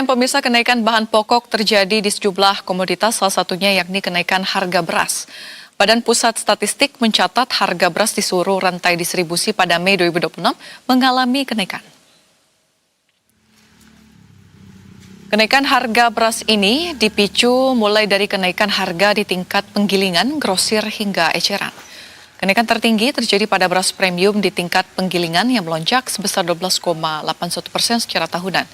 Pemirsa, kenaikan bahan pokok terjadi di sejumlah komoditas, salah satunya yakni kenaikan harga beras. Badan Pusat Statistik mencatat harga beras di seluruh rantai distribusi pada Mei 2026 mengalami kenaikan. Kenaikan harga beras ini dipicu mulai dari kenaikan harga di tingkat penggilingan, grosir hingga eceran. Kenaikan tertinggi terjadi pada beras premium di tingkat penggilingan yang melonjak sebesar 12,81% secara tahunan.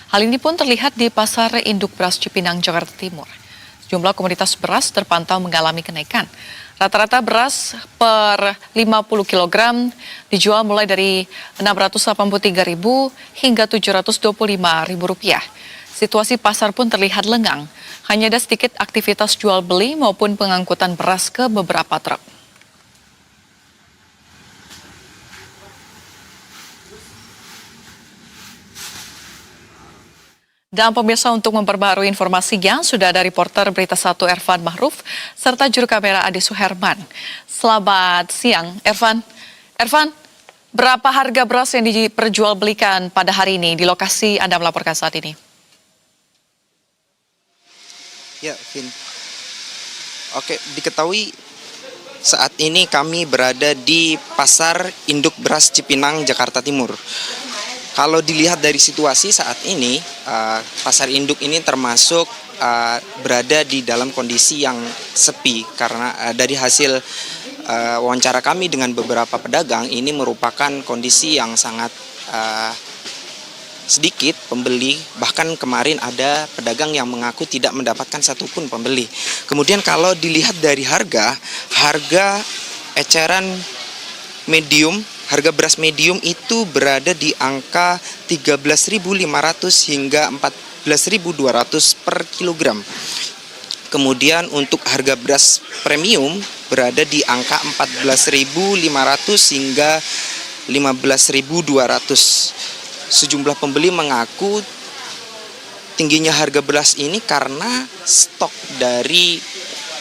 Hal ini pun terlihat di pasar induk beras Cipinang, Jakarta Timur. Sejumlah komoditas beras terpantau mengalami kenaikan. Rata-rata beras per 50 kg dijual mulai dari Rp683.000 hingga Rp725.000. Situasi pasar pun terlihat lengang. Hanya ada sedikit aktivitas jual beli maupun pengangkutan beras ke beberapa truk. Dan pemirsa, untuk memperbarui informasinya, sudah ada reporter Berita 1 Ervan Mahruf serta juru kamera Ade Suherman. Selamat siang, Ervan. Ervan, berapa harga beras yang diperjualbelikan pada hari ini di lokasi Anda melaporkan saat ini? Ya, Vin. Oke, diketahui saat ini kami berada di Pasar Induk Beras Cipinang, Jakarta Timur. Kalau dilihat dari situasi saat ini, pasar induk ini termasuk berada di dalam kondisi yang sepi karena dari hasil wawancara kami dengan beberapa pedagang, ini merupakan kondisi yang sangat sedikit pembeli. Bahkan kemarin ada pedagang yang mengaku tidak mendapatkan satupun pembeli. Kemudian kalau dilihat dari harga eceran medium, harga beras medium itu berada di angka 13.500 hingga 14.200 per kilogram. Kemudian untuk harga beras premium berada di angka 14.500 hingga 15.200. Sejumlah pembeli mengaku tingginya harga beras ini karena stok dari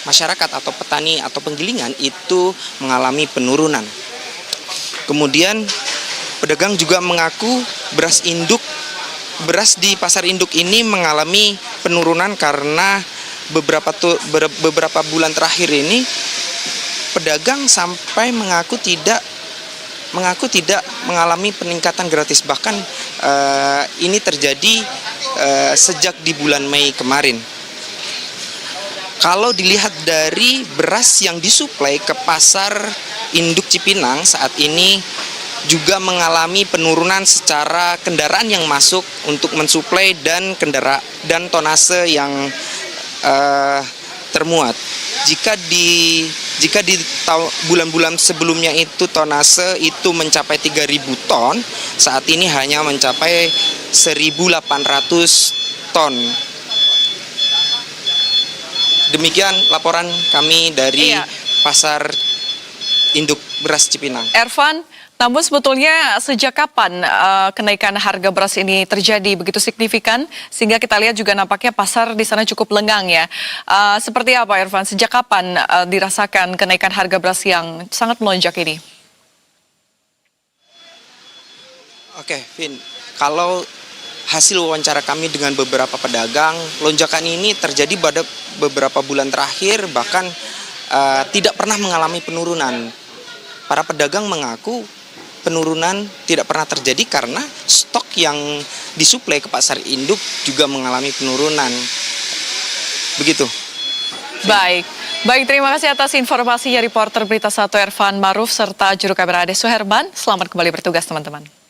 masyarakat atau petani atau penggilingan itu mengalami penurunan. Kemudian pedagang juga mengaku beras di pasar induk ini mengalami penurunan karena beberapa bulan terakhir ini pedagang sampai mengaku tidak mengalami peningkatan gratis. Bahkan ini terjadi sejak di bulan Mei kemarin. Kalau dilihat dari beras yang disuplai ke pasar induk Cipinang saat ini juga mengalami penurunan secara kendaraan yang masuk untuk mensuplai dan tonase yang termuat. Jika di bulan-bulan sebelumnya itu tonase itu mencapai 3.000 ton, saat ini hanya mencapai 1.800 ton. Demikian laporan kami dari Pasar Induk Beras Cipinang. Ervan, namun sebetulnya sejak kapan kenaikan harga beras ini terjadi begitu signifikan sehingga kita lihat juga nampaknya pasar di sana cukup lengang ya. Seperti apa, Ervan? Sejak kapan dirasakan kenaikan harga beras yang sangat melonjak ini? Oke, Vin. Kalau hasil wawancara kami dengan beberapa pedagang, lonjakan ini terjadi pada beberapa bulan terakhir, bahkan tidak pernah mengalami penurunan. Para pedagang mengaku penurunan tidak pernah terjadi karena stok yang disuplai ke pasar induk juga mengalami penurunan. Begitu. Baik, terima kasih atas informasinya reporter Berita 1 Ervan Mahruf serta juru kamera Ade Suherman. Selamat kembali bertugas, teman-teman.